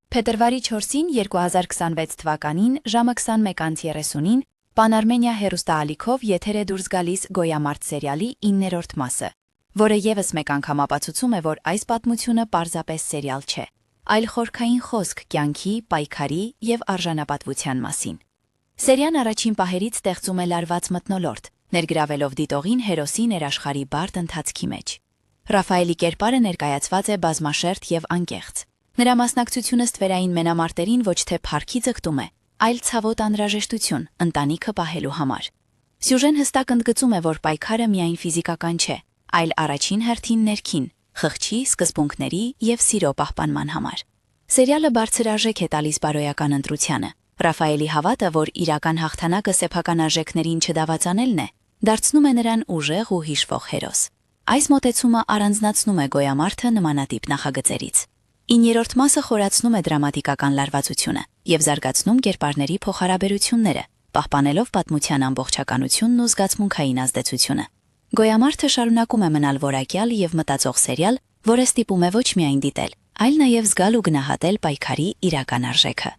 Փետրվարի 4-ին 2026 թվականին ժամը 21:30-ին Pan Armenia հեռուստաալիքով եթեր է դուրս գալիս Գոյամարտ սերիալի 9-րդ մասը, որը ևս մեկ անգամ ապացուցում է, որ այս պատմությունը պարզապես սերիալ չէ, այլ խորքային խոսք կյանքի, պայքարի եւ արժանապատվության մասին։ Սերիան առաջին պահերից ստեղծում է լարված մթնոլորտ, ներգրավելով դիտողին հերոսի ներաշխարհի բարդ ընթացքի մեջ։ Ռաֆայելի կերպարը ներկայացված է բազմաշերտ եւ անկեղծ։ Նրա մասնակցությունը ստվերային մենամարտերին ոչ թե փառքի ձգտում է, այլ ցավոտ անհրաժեշտություն ընտանիքը պահելու համար։ Սյուժեն հստակ ընդգծում է, որ պայքարը միայն ֆիզիկական չէ, այլ առաջին հերթին ներքին, խղճի, սկզբունքների եւ սիրո պահպանման համար։ Սերիալը բարձր արժեք է տալիս բարոյական ընտրությանը։ Ռաֆայելի հավատը, որ իրական հաղթանակը սեփական արժեքներին չդավացանելն է, դարձնում է նրան ուժեղ ու հիշվող հերոս։ Այս մոտեցումը առանձնացնում է Գոյամարթը նմանատիպ նախագծերից։ 9-րդ մասը խորացնում է դրամատիկական լարվածությունը եւ զարգացնում կերպարների փոխհարաբերությունները, պահպանելով պատմության ամբողջականությունն ու զգացմունքային ազդեցությունը։ Գոյամարթը շարունակում է մնալ որակյալ եւ մտածող սերիալ, որը ստիպում է ոչ միայն դիտել, այլ նաեւ զգալ ու գնահատել պայքարի իրական արժեքը։